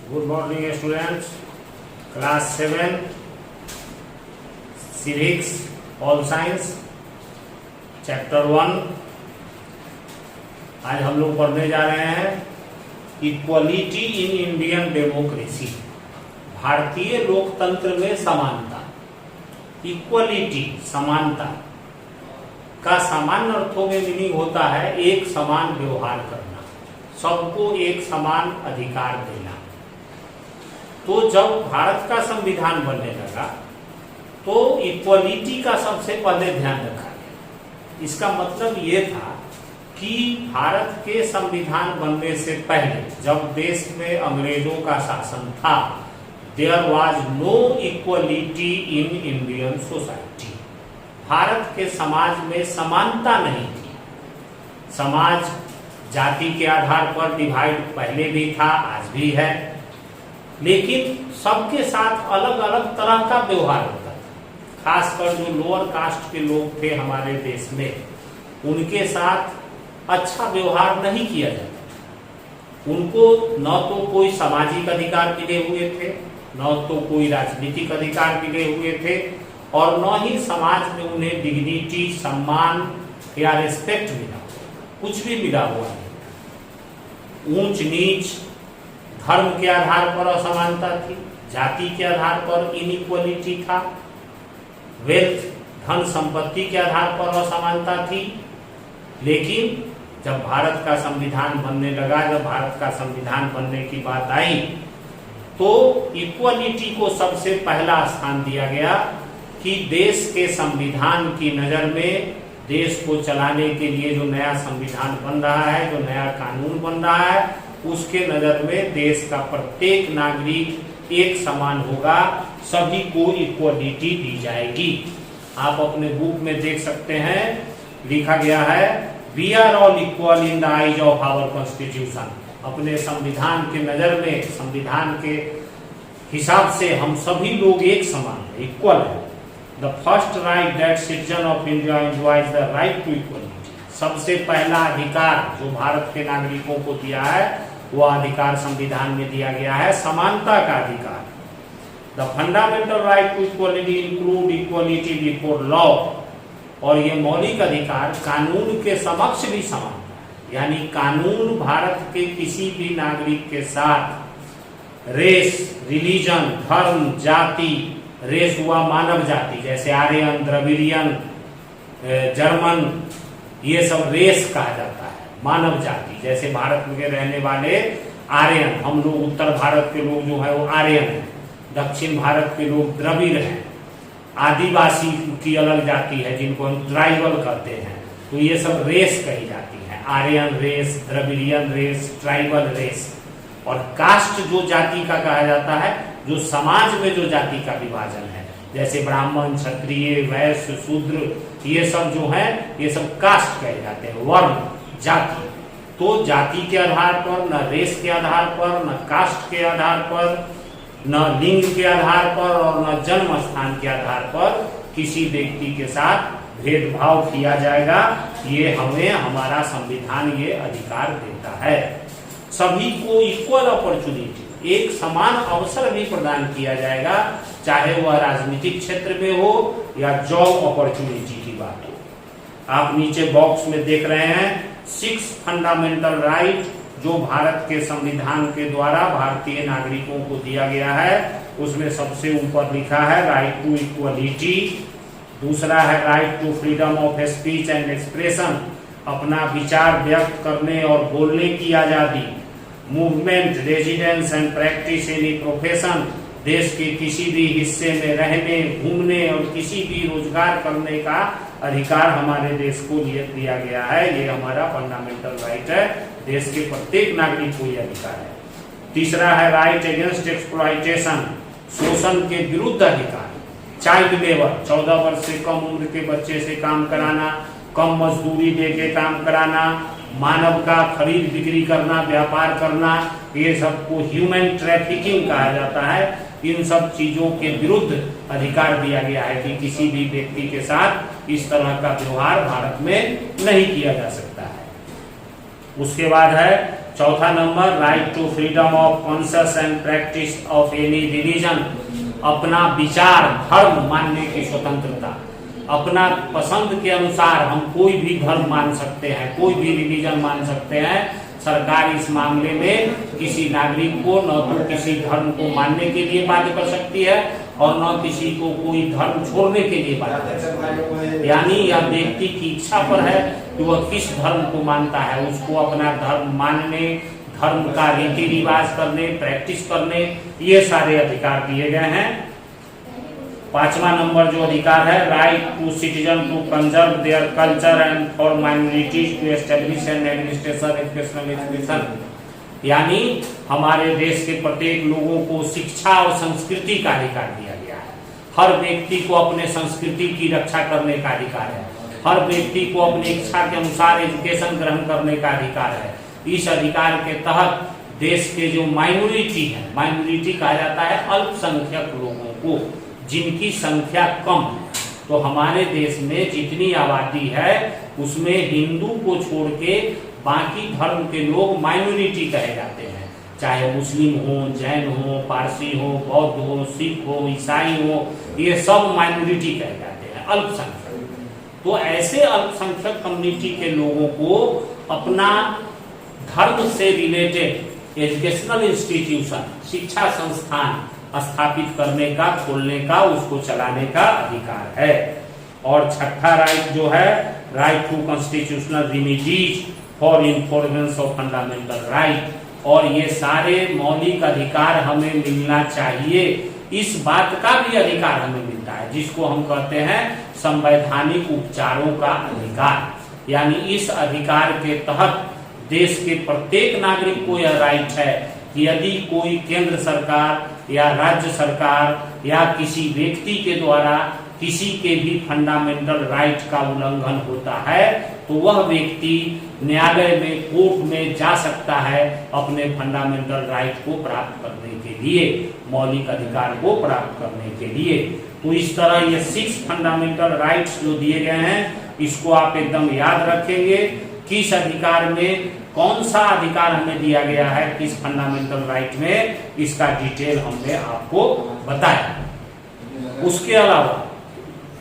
Good morning students, class 7 civics all science chapter 1। आज हम लोग पढ़ने जा रहे हैं इक्वलिटी इन इंडियन डेमोक्रेसी, भारतीय लोकतंत्र में समानता। इक्वलिटी समानता का सामान्य अर्थों में मीनिंग होता है एक समान व्यवहार करना, सबको एक समान अधिकार देना। तो जब भारत का संविधान बनने लगा तो इक्वलिटी का सबसे पहले ध्यान रखा गया। इसका मतलब ये था कि भारत के संविधान बनने से पहले जब देश में अंग्रेजों का शासन था, there was no equality in Indian society. भारत के समाज में समानता नहीं थी। समाज जाति के आधार पर डिवाइड पहले भी था, आज भी है, लेकिन सबके साथ अलग अलग तरह का व्यवहार होता था। खासकर जो लोअर कास्ट के लोग थे हमारे देश में, उनके साथ अच्छा व्यवहार नहीं किया जाता। उनको न तो कोई सामाजिक अधिकार मिले हुए थे, न तो कोई राजनीतिक अधिकार मिले हुए थे, और न ही समाज में उन्हें डिग्निटी, सम्मान या रिस्पेक्ट मिला, कुछ भी मिला हुआ नहीं। ऊंच नीच, धर्म के आधार पर असमानता थी, जाति के आधार पर इनइक्वलिटी था, वेल्थ धन संपत्ति के आधार पर असमानता थी। लेकिन जब भारत का संविधान बनने लगा, जब भारत का संविधान बनने की बात आई, तो इक्वलिटी को सबसे पहला स्थान दिया गया कि देश के संविधान की नजर में देश को चलाने के लिए जो नया संविधान बन रहा है, जो नया कानून बन रहा है, उसके नजर में देश का प्रत्येक नागरिक एक समान होगा, सभी को इक्वलिटी दी जाएगी। आप अपने बुक में देख सकते हैं, लिखा गया है we are all equal in the eyes of our constitution. अपने संविधान के नजर में, संविधान के हिसाब से हम सभी लोग एक समान है, इक्वल है। The first right that citizen of India enjoys the right to equality. सबसे पहला अधिकार जो भारत के नागरिकों को दिया है, वह अधिकार संविधान में दिया गया है, समानता का अधिकार। The fundamental right to equality include equality before law. और ये मौलिक अधिकार कानून के समक्ष भी समानता है, यानी कानून भारत के किसी भी नागरिक के साथ रेस, रिलीजन, धर्म, जाति, रेस हुआ मानव जाति, जैसे आर्यन, द्रविडियन, जर्मन, ये सब रेस कहा जाता है। मानव जाति जैसे भारत में रहने वाले आर्यन, हम लोग उत्तर भारत के लोग जो है वो आर्यन है, दक्षिण भारत के लोग द्रविड़ हैं, आदिवासी की अलग जाति है जिनको हम ट्राइबल कहते हैं। तो ये सब रेस कही जाती है, Aryan race, Dravidian race, tribal race. और कास्ट जो जाति का कहा जाता है, जो समाज में जो जाति का विभाजन है, जैसे ब्राह्मण, क्षत्रिय, वैश्य, शूद्र, ये सब जो है ये सब कास्ट कहे जाते हैं, वर्ण, जाति। तो जाति के आधार पर, न रेस के आधार पर, न कास्ट के आधार पर, न लिंग के आधार पर, और न जन्म स्थान के आधार पर किसी व्यक्ति के साथ भेदभाव किया जाएगा। ये हमें हमारा संविधान ये अधिकार देता है। सभी को इक्वल अपॉर्चुनिटी, एक समान अवसर भी प्रदान किया जाएगा, चाहे वह राजनीतिक क्षेत्र में हो या जॉब अपॉर्चुनिटी की बात हो। आप नीचे बॉक्स में देख रहे हैं 6 फंडामेंटल राइट जो भारत के संविधान के द्वारा भारतीय नागरिकों को दिया गया है। उसमें सबसे ऊपर लिखा है राइट टू इक्वलिटी, दूसरा है right to freedom of speech and expression, अपना विचार व्यक्त करने और बोलने की आजादी, movement, residence and practice any profession, देश के किसी भी हिस्से में रहने, घूमने और किसी भी रोजगार करने का अधिकार हमारे देश को दिया गया है। ये हमारा फंडामेंटल राइट है, देश के प्रत्येक नागरिक को यह अधिकार है। तीसरा है राइट अगेंस्ट एक्सप्लॉयटेशन, शोषण के विरुद्ध अधिकार, चाइल्ड लेबर, 14 वर्ष से कम उम्र के बच्चे से काम कराना, कम मजदूरी देके काम कराना, मानव का खरीद बिक्री करना, व्यापार करना, ये सबको ह्यूमन ट्रैफिकिंग कहा जाता है। इन सब चीजों के विरुद्ध अधिकार दिया गया है कि किसी भी व्यक्ति के साथ इस तरह का व्यवहार भारत में नहीं किया जा सकता है। उसके बाद है चौथा number, right to freedom of conscious and practice of any religion, अपना विचार धर्म मानने की स्वतंत्रता। अपना पसंद के अनुसार हम कोई भी धर्म मान सकते हैं, कोई भी रिलीजन मान सकते हैं। सरकार इस मामले में किसी नागरिक को न तो किसी धर्म को मानने के लिए बाध्य कर सकती है और न किसी को कोई धर्म छोड़ने के लिए बाध्य कर सकती है। यानी यह व्यक्ति की इच्छा पर है कि वह किस धर्म को मानता है, उसको अपना धर्म मानने, धर्म का रीति रिवाज करने, प्रैक्टिस करने, ये सारे अधिकार दिए गए हैं। पांचवा नंबर जो अधिकार है, right to citizen to conserve their culture and for minorities to establish and administration educational education, यानी हमारे देश के प्रत्येक लोगों को शिक्षा और संस्कृति का अधिकार दिया गया है। हर व्यक्ति को अपने संस्कृति की रक्षा करने का अधिकार है। हर व्यक्ति को अपनी इच्छा के अनुसार एजुकेशन ग्रहण करने का अधिकार है। इस अधिकार के तहत देश के जो माइनॉरिटी है, माइनॉरिटी कहा जाता है अल्पसंख्यक लोगों को, जिनकी संख्या कम है। तो हमारे देश में जितनी आबादी है उसमें हिंदू को छोड़ के बाकी धर्म के लोग माइनॉरिटी कहे जाते हैं, चाहे मुस्लिम हो, जैन हो, पारसी हो, बौद्ध हो, सिख हो, ईसाई हो, ये सब माइनॉरिटी कहे जाते हैं, अल्पसंख्यक। तो ऐसे अल्पसंख्यक कम्युनिटी के लोगों को अपना धर्म से रिलेटेड एजुकेशनल इंस्टीट्यूशन, शिक्षा संस्थान स्थापित करने का, खोलने का, उसको चलाने का अधिकार है। और छठा राइट जो है, right to constitutional remedies for enforcement of fundamental right, और ये सारे मौलिक अधिकार हमें मिलना चाहिए। इस बात का भी अधिकार हमें मिलता है जिसको हम कहते हैं संवैधानिक उपचारों का अधिकार। यानी इस अधिकार के तहत देश के प्रत्येक नागरिक को यह राइट है कि यदि कोई केंद्र सरकार या राज्य सरकार या किसी व्यक्ति के द्वारा किसी के भी फंडामेंटल राइट का उल्लंघन होता है तो वह व्यक्ति न्यायालय में, कोर्ट में जा सकता है अपने फंडामेंटल राइट को प्राप्त करने के लिए, मौलिक अधिकार को प्राप्त करने के लिए। तो इस तरह ये 6 फंडामेंटल राइट्स जो दिए गए हैं, इसको आप एकदम याद रखेंगे। किस अधिकार में कौन सा अधिकार हमें दिया गया है, किस फंडामेंटल राइट में, इसका डिटेल हमने आपको बताया। उसके अलावा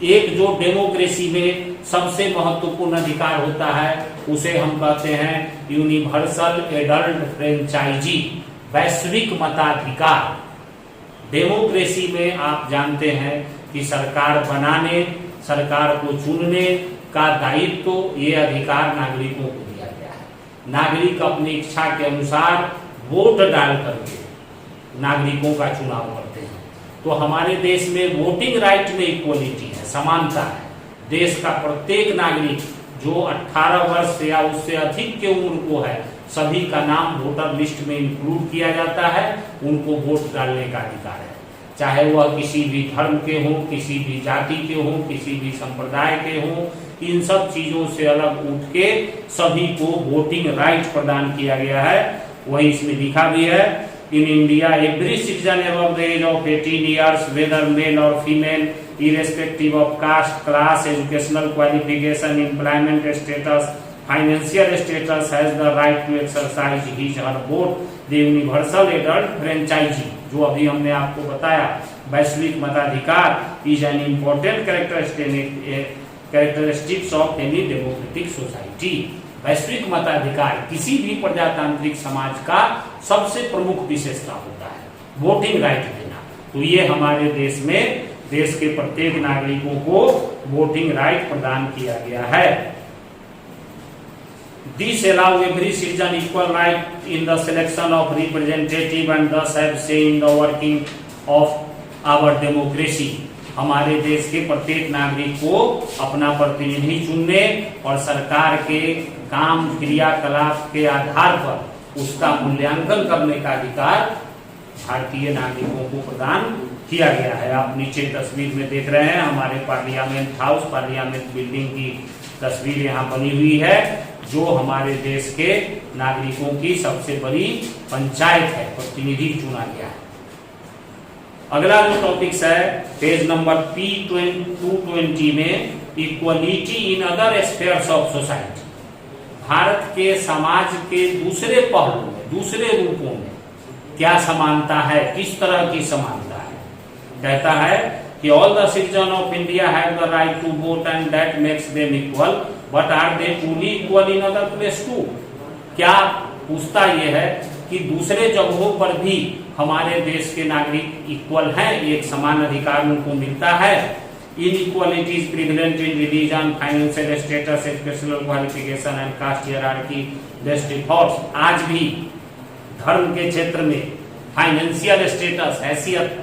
एक जो डेमोक्रेसी में सबसे महत्वपूर्ण अधिकार होता है उसे हम कहते हैं यूनिवर्सल एडल्ट फ्रेंचाइजी, वैश्विक मताधिकार। डेमोक्रेसी में आप जानते हैं कि सरकार बनाने, सरकार को चुनने का दायित्व, ये अधिकार नागरिकों को दिया गया है। नागरिक अपनी इच्छा के अनुसार वोट डाल करके नागरिकों का चुनाव करते हैं। तो हमारे देश में वोटिंग राइट में इक्वलिटी है, समानता है। देश का प्रत्येक नागरिक जो 18 वर्ष या उससे अधिक के उम्र को है, सभी का नाम वोटर लिस्ट में इंक्लूड किया जाता है, उनको वोट डालने का अधिकार है। चाहे वह किसी भी धर्म के हों, किसी भी जाति के हों, किसी भी संप्रदाय के हों, इन सब चीजों से अलग उठ के सभी को वोटिंग राइट प्रदान किया गया है। वही इसमें लिखा भी है, in India every citizen above the age of 18 years whether male और female irrespective of caste, class, educational qualification, employment status, financial status has the right to exercise his or her vote. The universal adult franchise जो अभी हमने आपको बताया, वैश्विक मताधिकार is an important characteristics of any democratic society. वैश्विक मताधिकार किसी भी प्रजातांत्रिक समाज का सबसे प्रमुख विशेषता होता है, वोटिंग राइट देना। तो ये हमारे देश में देश के प्रत्येक नागरिकों को वोटिंग राइट प्रदान किया गया है। This allow every citizen equal right in the selection of representative and thus have say in the working of our democracy. हमारे देश के प्रत्येक नागरिक को अपना प्रतिनिधि चुनने और सरकार के काम क्रियाकलाप के आधार पर उसका मूल्यांकन करने का अधिकार भारतीय नागरिकों को प्रदान किया गया है। आप नीचे तस्वीर में देख रहे हैं हमारे पार्लियामेंट हाउस, पार्लियामेंट बिल्डिंग की तस्वीर यहाँ बनी हुई है, जो हमारे देश के नागरिकों की सबसे बड़ी पंचायत है, प्रतिनिधि चुना गया है। अगला जो टॉपिक्स है पेज नंबर P220 में, equality in other spheres of society. भारत के समाज के दूसरे पहलू दूसरे रूपों में क्या समानता है, किस तरह की समानता है। कहता है कि all the citizen of India have the right to vote and that makes them equal, but are they truly equal in other place too. क्या पूछता यह है कि दूसरे जगहों पर भी हमारे देश के नागरिक इक्वल हैं, एक समान अधिकार उनको मिलता है। Inequalities prevalent in religion, financial status, educational qualification and caste hierarchy, best efforts. आज भी धर्म के क्षेत्र में, फाइनेंशियल स्टेटस, हैसियत,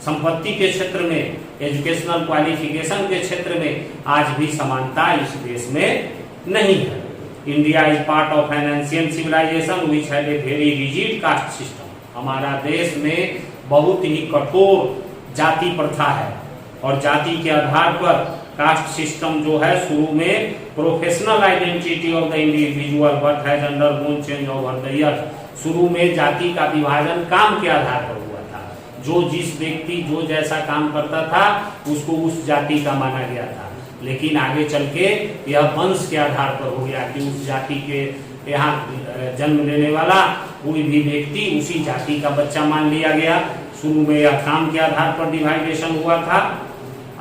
संपत्ति के क्षेत्र में, एजुकेशनल क्वालिफिकेशन के क्षेत्र में आज भी समानता इस देश में नहीं है। India is part of an ancient civilization which had a very rigid caste system. हमारा देश में बहुत ही कठोर जाति प्रथा है और जाति के आधार पर कास्ट सिस्टम जो है शुरू में professional identity of the individual but has undergone change over the years. शुरू में जाति का विभाजन काम के आधार पर हुआ था, जो जिस व्यक्ति जो जैसा काम करता था उसको उस जाति का माना गया था, लेकिन आगे चल के यह वंश के आधार पर हो गया कि उस जाति के यहाँ जन्म लेने वाला कोई भी व्यक्ति उसी जाति का बच्चा मान लिया गया। शुरू में यह काम के आधार पर डिवाइडेशन हुआ था,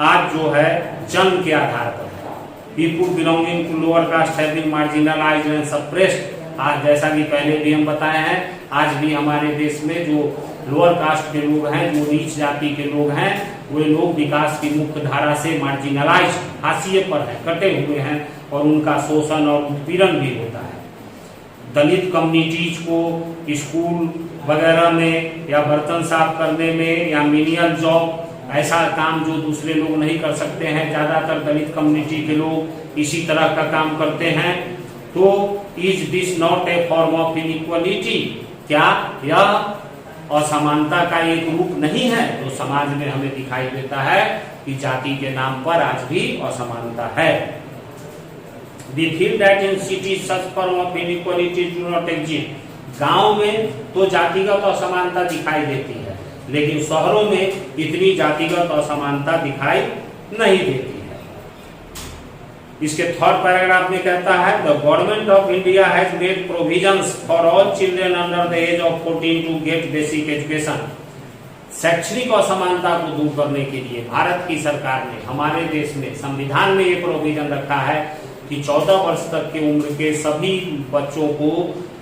आज जो है जन्म के आधार पर है। People belonging to lower caste have been marginalized and suppressed. आज जैसा कि पहले भी हम बताए हैं, आज भी हमारे देश में जो लोअर कास्ट के लोग हैं, जो नीच जाति के लोग हैं, वे लोग विकास की मुख्य धारा से मार्जिनलाइज, हाशिए पर हैं, कटे हुए हैं और उनका शोषण और उत्पीड़न भी होता है। दलित कम्युनिटीज को स्कूल वगैरह में या बर्तन साफ करने में या मिनियल जॉब, ऐसा काम जो दूसरे लोग नहीं कर सकते हैं, ज्यादातर दलित कम्युनिटी के लोग इसी तरह का काम करते हैं। तो is this not a form of inequality? क्या यह असमानता का एक रूप नहीं है? तो समाज में हमें दिखाई देता है कि जाति के नाम पर आज भी असमानता है। We feel that in cities such form of inequality do not exist। गांव में तो जातिगत असमानता दिखाई देती है, लेकिन शहरों में इतनी जातिगत असमानता दिखाई नहीं देती है। इसके थर्ड पैराग्राफ में कहता है the government of India has made provisions for all children under the age of 14 to get basic education. शैक्षणिक असमानता को दूर करने के लिए भारत की सरकार ने हमारे देश में संविधान में ये प्रोविजन रखा है कि 14 वर्ष तक की उम्र के सभी बच्चों को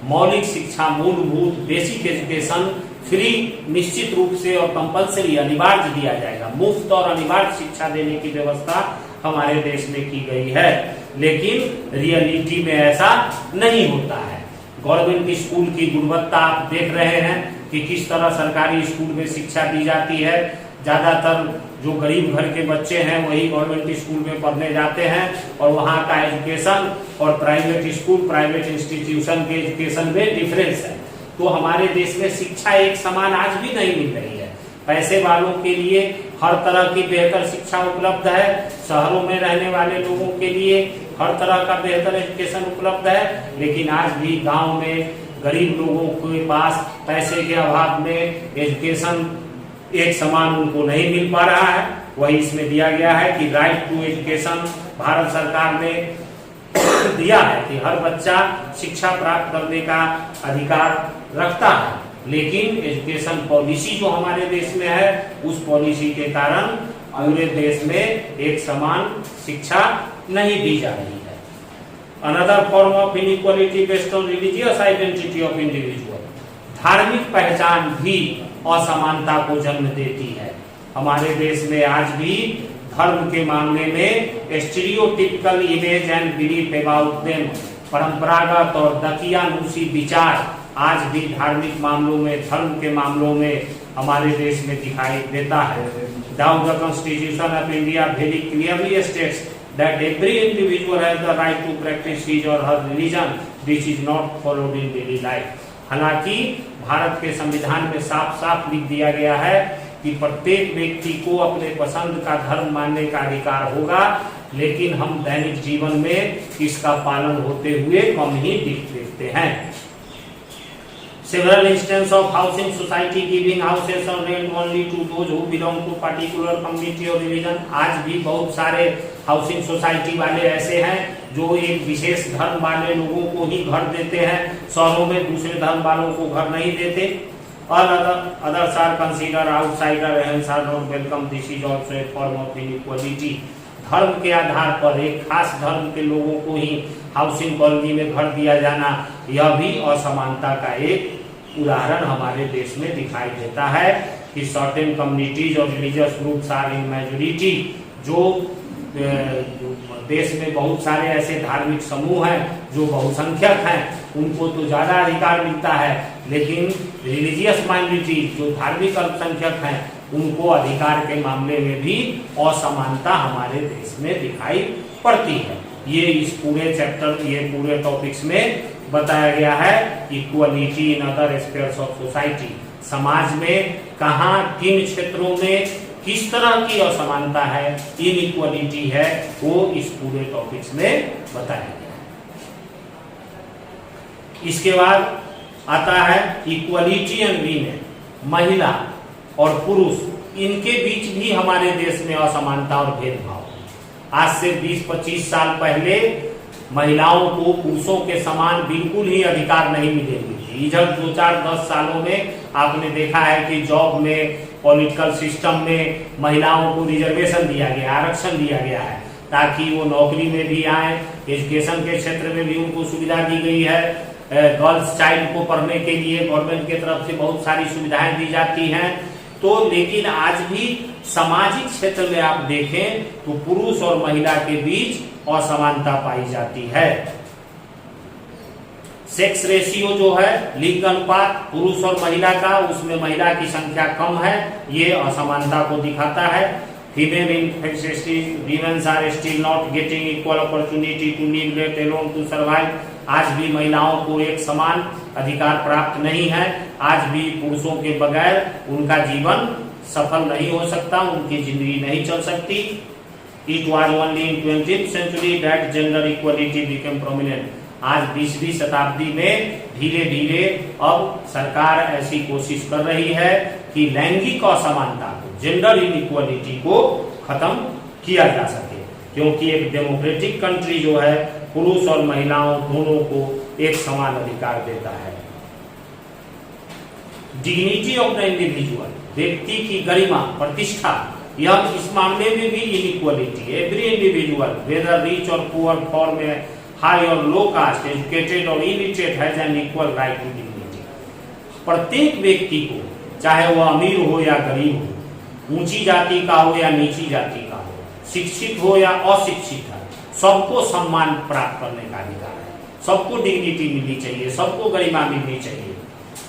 मौलिक शिक्षा, मूलभूत बेसिक एजुकेशन फ्री, निश्चित रूप से और कंपलसरी, अनिवार्य दिया जाएगा। मुफ्त और अनिवार्य शिक्षा देने की व्यवस्था हमारे देश में की गई है, लेकिन रियलिटी में ऐसा नहीं होता है। गवर्नमेंट स्कूल की गुणवत्ता आप देख रहे हैं कि किस तरह सरकारी स्कूल में शिक्षा दी जाती है। ज्यादातर जो गरीब घर के बच्चे हैं वही गवर्नमेंट स्कूल में पढ़ने जाते हैं और वहाँ का एजुकेशन और प्राइवेट स्कूल, प्राइवेट इंस्टीट्यूशन के एजुकेशन में डिफरेंस है। तो हमारे देश में शिक्षा एक समान आज भी नहीं मिल रही है। पैसे वालों के लिए हर तरह की बेहतर शिक्षा उपलब्ध है, शहरों में रहने वाले लोगों के लिए हर तरह का बेहतर एजुकेशन उपलब्ध है, लेकिन आज भी गांव में गरीब लोगों के पास पैसे के अभाव में एजुकेशन एक समान उनको नहीं मिल पा रहा है। वही इसमें दिया गया है कि राइट टू एजुकेशन भारत सरकार ने दिया है कि हर बच्चा शिक्षा प्राप्त करने का अधिकार रखता है, लेकिन एजुकेशन पॉलिसी जो हमारे देश में है उस पॉलिसी के कारण पूरे देश में एक समान शिक्षा नहीं दी जा रही है। Another form of inequality based on religious identity of individual. धार्मिक पहचान भी असमानता को जन्म देती है। हमारे देश में आज भी धर्म के मामले में stereotypical image and belief about them, परंपरागत और दकियानुसी विचार आज भी धार्मिक मामलों में, धर्म के मामलों में हमारे देश में दिखाई देता है। Now the constitution of India very clearly states that every individual has the right to practise his और her religion which is not followed in daily life. हालांकि भारत के संविधान में साफ साफ लिख दिया गया है कि प्रत्येक व्यक्ति को अपने पसंद का धर्म मानने का अधिकार होगा, लेकिन हम दैनिक जीवन में इसका पालन होते हुए कम ही देखते हैं। Several instances of housing society giving houses on rent only to those who belong to particular community or religion। आज भी बहुत सारे हाउसिंग सोसाइटी वाले ऐसे हैं जो एक विशेष धर्म वाले लोगों को ही घर देते हैं, शहरों में दूसरे धर्म वालों को घर नहीं देते। और others are consider outsider and are not welcome, this is also a form of inequality. धर्म के आधार पर एक खास धर्म के लोगों को ही हाउसिंग कॉलोनी में घर दिया जाना, यह भी असमानता का एक उदाहरण हमारे देश में दिखाई देता है कि सर्टेन कम्युनिटीज और religious groups are in majority. जो देश में बहुत सारे ऐसे धार्मिक समूह हैं जो बहुसंख्यक हैं, उनको तो ज्यादा अधिकार मिलता है, लेकिन रिलीजियस माइनॉरिटी जो धार्मिक अल्पसंख्यक हैं उनको अधिकार के मामले में भी असमानता हमारे देश में दिखाई पड़ती है। ये इस पूरे चैप्टर, ये पूरे टॉपिक्स में बताया गया है। Equality in other aspects of society, समाज में कहाँ किन क्षेत्रों में किस तरह की असमानता है, इनइक्वालिटी है, वो इस पूरे टॉपिक्स में बताया गया है। इसके बाद आता है इक्वलिटी एंड वीमेन, महिला और पुरुष, इनके बीच भी हमारे देश में असमानता और भेदभाव। आज से 20-25 साल पहले महिलाओं को पुरुषों के समान बिल्कुल ही अधिकार नहीं मिलेंगे। इधर 2-4-10 सालों में आपने देखा है कि जॉब में, पॉलिटिकल सिस्टम में महिलाओं को रिजर्वेशन दिया गया, आरक्षण दिया गया है, ताकि वो नौकरी में भी आए। एजुकेशन के क्षेत्र में भी उनको सुविधा दी गई है। गर्ल्स चाइल्ड को पढ़ने के लिए गवर्नमेंट की तरफ से बहुत सारी सुविधाएं दी जाती हैं। तो लेकिन आज भी सामाजिक क्षेत्र में आप देखें तो पुरुष और महिला के बीच असमानता पाई जाती है। सेक्स रेशियो जो है, लिंग अनुपात पुरुष और महिला का, उसमें महिला की संख्या कम है, ये असमानता को दिखाता है। Female in womens are still not getting equal opportunity to live, let alone to survive. आज भी महिलाओं को एक समान अधिकार प्राप्त नहीं है। आज भी पुरुषों के बगैर उनका जीवन सफल नहीं हो सकता, उनकी जिंदगी नहीं चल सकती। It was only in 20th century that gender equality became prominent. आज 20वीं शताब्दी में धीरे धीरे अब सरकार ऐसी कोशिश कर रही है कि लैंगिक असमानता को, जेंडर इनइक्वालिटी को खत्म किया जा सके, क्योंकि एक डेमोक्रेटिक कंट्री जो है पुरुष और महिलाओं दोनों को एक समान अधिकार देता है। डिग्निटी ऑफ द इंडिविजुअल, व्यक्ति की गरिमा, प्रतिष्ठा, यह इस मामले में भी inequality. Every individual whether rich और पुअर, फॉर्म हाई और लो कास्ट, एजुकेटेड और illiterate, has an equal right to dignity. प्रत्येक व्यक्ति को, चाहे वह अमीर हो या गरीब हो, ऊंची जाति का हो या नीची जाति का हो, शिक्षित हो या अशिक्षित है, सबको सम्मान प्राप्त करने का अधिकार है। सबको डिग्निटी मिलनी चाहिए, सबको गरिमा मिलनी चाहिए।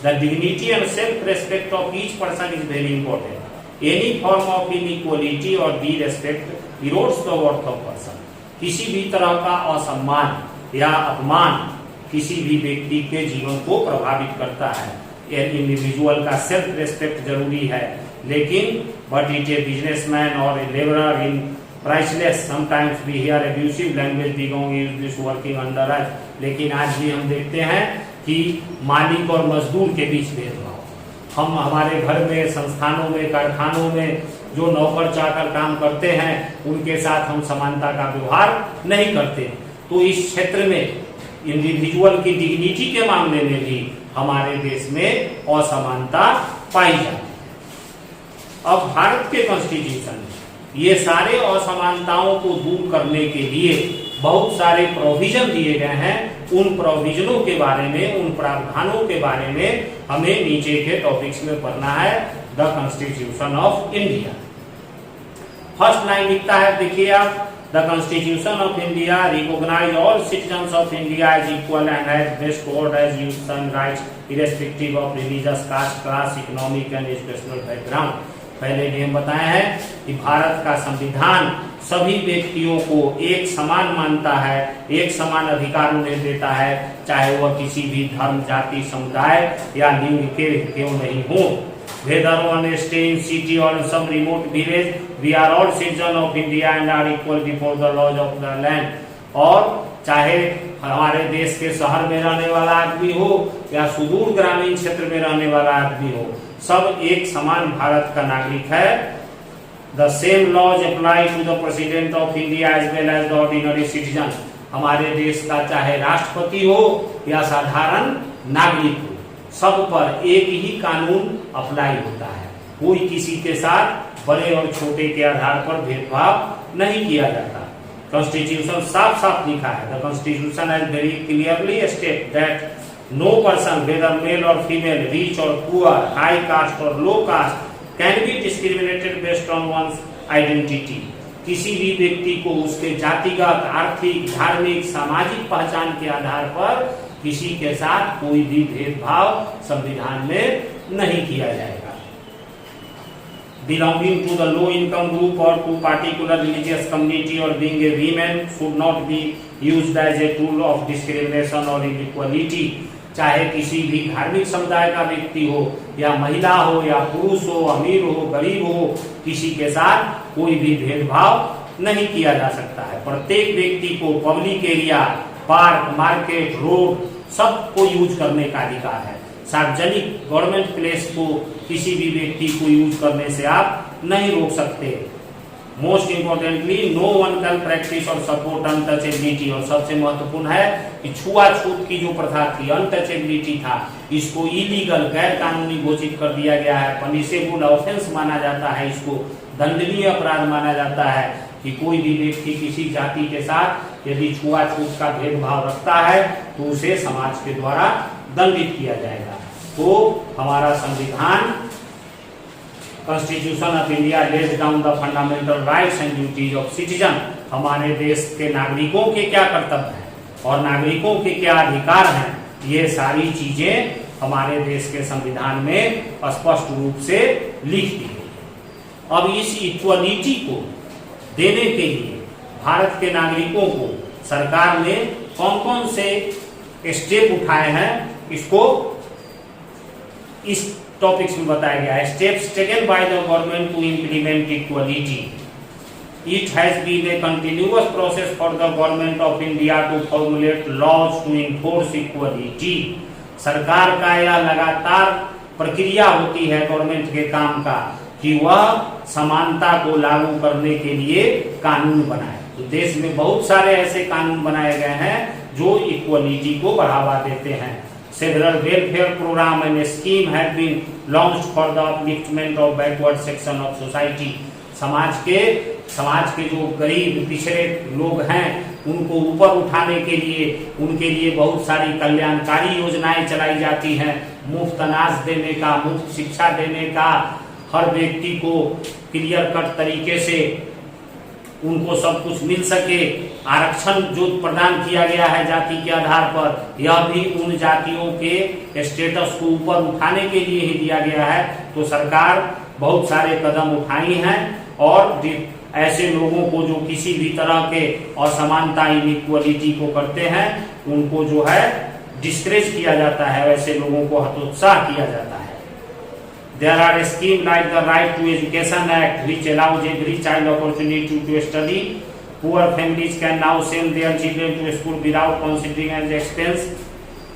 The dignity and self respect of each person is very important. Any form of inequality और disrespect erodes the worth of person. किसी भी तरह का असम्मान या अपमान किसी भी व्यक्ति के जीवन को प्रभावित करता है। इंडिविजुअल का सेल्फ रेस्पेक्ट जरूरी है, लेकिन बट इट ए बिजनेसमैन और a labourer in priceless, sometimes we hear abusive language belong used this working under us. लेकिन आज भी हम देखते हैं कि मालिक और मजदूर के बीच भेदभाव। हम हमारे घर में, संस्थानों में, कारखानों में जो नौकर चाकर काम करते हैं उनके साथ हम समानता का व्यवहार नहीं करते। तो इस क्षेत्र में इंडिविजुअल की डिग्निटी के मामले में भी हमारे देश में असमानता पाई जाती है। अब भारत के कॉन्स्टिट्यूशन में ये सारे असमानताओं को दूर करने के लिए बहुत सारे प्रोविजन दिए गए हैं। उन प्रोविजनों के बारे में, उन प्रावधानों के बारे में हमें नीचे के टॉपिक्स में पढ़ना है। The constitution of India, first line लिखता है, देखिए आप, the constitution of India recognize all citizens of India as equal and has bestowed as human rights irrespective of religious caste, class, economic and educational background. पहले भी हम बताए हैं कि भारत का संविधान सभी व्यक्तियों को एक समान मानता है, एक समान अधिकार उन्हें देता है, चाहे वह किसी भी धर्म, जाति, समुदाय या लिंग के क्यों नहीं हो। Whether one stay in city or in some remote village, we are all citizens of India and are equal before the laws of the land. और चाहे हमारे देश के शहर में रहने वाला आदमी हो या सुदूर ग्रामीण क्षेत्र में रहने वाला आदमी हो, सब एक समान भारत का नागरिक है। The same laws apply to the President of India as well as the ordinary citizen. हमारे देश का चाहे राष्ट्रपति हो या साधारण नागरिक हो, सब पर एक ही कानून अप्लाई होता है। कोई किसी के साथ बड़े और छोटे के आधार पर भेदभाव नहीं किया जाता। कॉन्स्टिट्यूशन साफ साफ लिखा है, the constitution has very clearly state that no person whether male और फीमेल, रिच और पुअर, हाई कास्ट और low caste can be discriminated based on one's identity. किसी भी व्यक्ति को उसके जातिगत, आर्थिक, धार्मिक, सामाजिक पहचान के आधार पर किसी के साथ कोई भी भेदभाव संविधान में नहीं किया जाएगा। Belonging to the low income group or to particular religious community or being a woman should not be used as a tool of discrimination or inequality। चाहे किसी भी धार्मिक समुदाय का व्यक्ति हो या महिला हो या पुरुष हो, अमीर हो, गरीब हो, किसी के साथ कोई भी भेदभाव नहीं किया जा सकता है। प्रत्येक व्यक्ति को public area, park, market, road सबको यूज करने का अधिकार है। सार्वजनिक गवर्नमेंट प्लेस को किसी भी व्यक्ति को यूज करने से आप नहीं रोक सकते। Most importantly no one can practice और सपोर्ट अनटचेबिलिटी। और सबसे महत्वपूर्ण है कि छुआछूत की जो प्रथा थी, अनटचेबिलिटी था, इसको इलीगल, गैर कानूनी घोषित कर दिया गया है। पनिशेबल ऑफेंस माना जाता है, इसको दंडनीय अपराध माना जाता है कि कोई भी व्यक्ति किसी जाति के साथ यदि छुआछूत का भेदभाव रखता है तो उसे समाज के द्वारा दंडित किया जाएगा। तो हमारा संविधान constitution of India lays down the fundamental rights and duties of citizen. हमारे देश के नागरिकों के क्या कर्तव्य हैं और नागरिकों के क्या अधिकार हैं, ये सारी चीजें हमारे देश के संविधान में स्पष्ट रूप से लिख दी गई है। अब इस इक्वलिटी को देने के लिए भारत के नागरिकों को सरकार ने कौन कौन से स्टेप उठाए हैं, इसको इस टॉपिक्स में बताया गया है। Steps taken by the government to implement equality. It has been a continuous process for the government of India to formulate laws to enforce equality. सरकार का यह लगातार प्रक्रिया होती है गवर्नमेंट के काम का कि वह समानता को लागू करने के लिए कानून बनाए। तो देश में बहुत सारे ऐसे कानून बनाए गए हैं जो इक्वलिटी को बढ़ावा देते हैं। Several welfare program and scheme have been launched for the upliftment of backward section of society। समाज के जो गरीब पिछड़े लोग हैं उनको ऊपर उठाने के लिए उनके लिए बहुत सारी कल्याणकारी योजनाएं चलाई जाती हैं। मुफ्त अनाज देने का, मुफ्त शिक्षा देने का, हर व्यक्ति को क्लियर कट तरीके से उनको सब कुछ मिल सके। आरक्षण जो प्रदान किया गया है जाति के आधार पर, यह भी उन जातियों के स्टेटस को ऊपर उठाने के लिए ही दिया गया है। तो सरकार बहुत सारे कदम उठाई हैं और ऐसे लोगों को जो किसी भी तरह के असमानता, इनइक्वलिटी को करते हैं, उनको जो है डिस्करेज किया जाता है, वैसे लोगों को हतोत्साह किया जाता है। There are schemes like the Right to Education Act, which allows every child opportunity to study. Poor families can now send their children to school without considering as expense.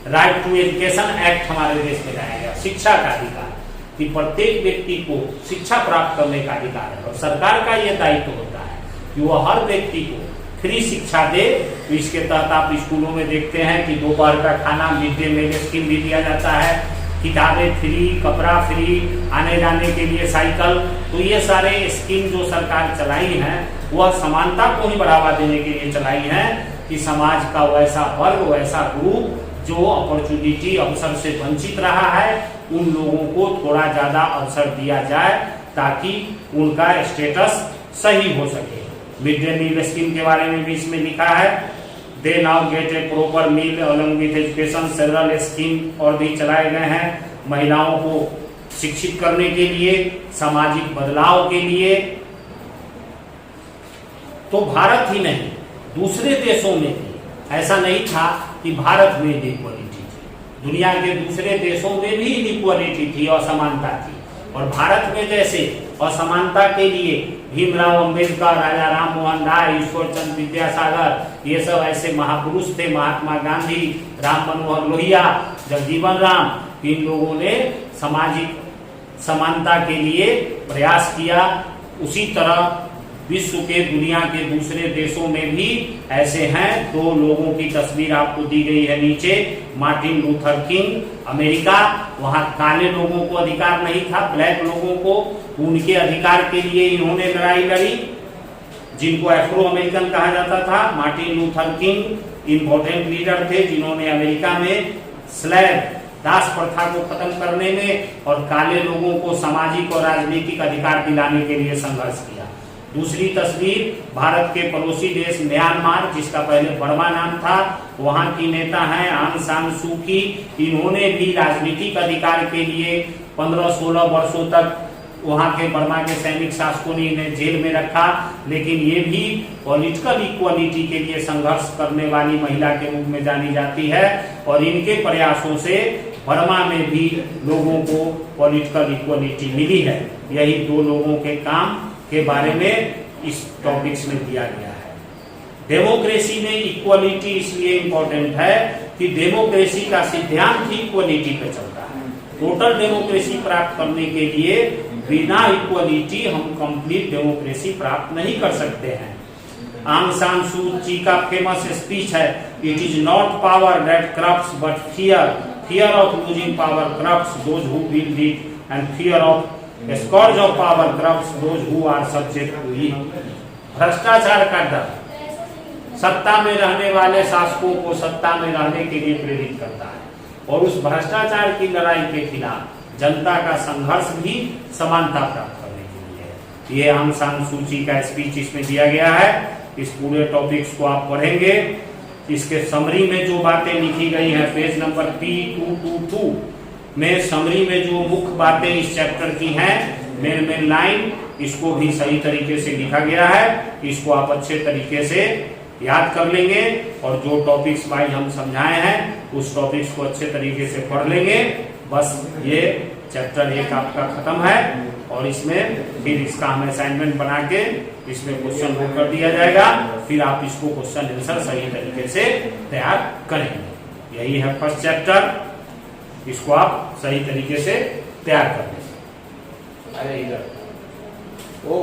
Right to Education Act हमारे देश में लाया गया, शिक्षा का अधिकार, कि प्रत्येक व्यक्ति को शिक्षा प्राप्त करने का अधिकार है और सरकार का यह दायित्व होता है कि वह हर व्यक्ति को फ्री शिक्षा दे। तो इसके तहत आप स्कूलों में देखते हैं कि दोपहर का खाना, मिड डे मील स्कीम भी दिया जाता है, किताबें फ्री, कपड़ा फ्री, आने जाने के लिए साइकिल। तो ये सारे स्कीम जो सरकार चलाई हैं वह समानता को ही बढ़ावा देने के लिए चलाई हैं कि समाज का वैसा वर्ग, वैसा ग्रुप जो अपॉर्चुनिटी, अवसर से वंचित रहा है, उन लोगों को थोड़ा ज्यादा अवसर दिया जाए ताकि उनका स्टेटस सही हो सके। मिड डे मील स्कीम के बारे में भी इसमें लिखा है, they now get a proper meal along with education. Several scheme और भी चलाए गए हैं महिलाओं को शिक्षित करने के लिए, सामाजिक बदलाव के लिए। तो भारत ही नहीं, दूसरे देशों में भी ऐसा नहीं था कि भारत में इनइक्वलिटी थी, दुनिया के दूसरे देशों में भी इनइक्वलिटी थी, असमानता थी। और भारत में जैसे असमानता के लिए भीमराव अंबेडकर, राजा राम मोहन राय, ईश्वरचंद्र विद्यासागर, ये सब ऐसे महापुरुष थे, महात्मा गांधी, राम मनोहर लोहिया, जगजीवन राम, इन लोगों ने सामाजिक समानता के लिए प्रयास किया। उसी तरह विश्व के दुनिया के दूसरे देशों में भी ऐसे हैं। 2 लोगों की तस्वीर आपको दी गई है नीचे। मार्टिन लूथर किंग, अमेरिका, वहां काले लोगों को अधिकार नहीं था, ब्लैक लोगों को उनके अधिकार के लिए इन्होंने लड़ाई लड़ी, जिनको एफ्रो अमेरिकन कहा जाता था। Martin Luther king important leader थे जिन्होंने अमेरिका में स्लेव दास प्रथा को खत्म करने में और काले लोगों को सामाजिक और राजनीतिक अधिकार दिलाने के लिए संघर्ष किया। दूसरी तस्वीर भारत के पड़ोसी देश म्यांमार, जिसका पहले बर्मा नाम था, वहां की नेता हैं आंग सान सू की। इन्होंने भी राजनीतिक अधिकार के लिए 15-16 वर्षों तक वहां के बर्मा के सैनिक शासकों ने इन्हें जेल में रखा, लेकिन ये भी पॉलिटिकल इक्वालिटी के लिए संघर्ष करने वाली महिला के रूप में जानी जाती है। और इनके प्रयासों से बर्मा में भी लोगों को पॉलिटिकल इक्वालिटी मिली है। यही 2 लोगों के काम के बारे में इस टॉपिक्स में दिया गया है। डेमोक्रेसी में इक्वालिटी इसलिए इंपॉर्टेंट है कि डेमोक्रेसी का सिद्धांत ही इक्वालिटी पे चलता है। टोटल डेमोक्रेसी प्राप्त करने के लिए बिना इक्वालिटी हम कंप्लीट डेमोक्रेसी प्राप्त नहीं कर सकते हैं। आंग सान सू की का फेमस स्पीच है, it is not power that corrupts but fear of losing power corrupts those who wield it and fear of scourge of power corrupts those who are subject to it. भ्रष्टाचार का डर सत्ता में रहने वाले शासकों को सत्ता में रहने के लिए प्रेरित करता है, और उस भ्रष्टाचार की लड़ाई के खिलाफ जनता का संघर्ष भी समानता प्राप्त करने के लिए है। ये आंग सान सू की का स्पीच इसमें दिया गया है। इस पूरे टॉपिक्स को आप पढ़ेंगे। इसके समरी में जो बातें लिखी गई हैं, पेज नंबर P222 में समरी में जो मुख्य बातें इस चैप्टर की हैं, मेन लाइन, इसको भी सही तरीके से लिखा गया है। इसको आप अच्छे तरीके से याद कर लेंगे और जो टॉपिक्स वाइज हम समझाए हैं उस टॉपिक्स को अच्छे तरीके से पढ़ लेंगे। बस ये चैप्टर 1 आपका खत्म है, और इसमें फिर इसका हम असाइनमेंट बना के इसमें क्वेश्चन बुक कर दिया जाएगा। फिर आप इसको क्वेश्चन आंसर सही तरीके से तैयार करेंगे। यही है फर्स्ट चैप्टर, इसको आप सही तरीके से तैयार कर लेंगे। अरे इधर ओ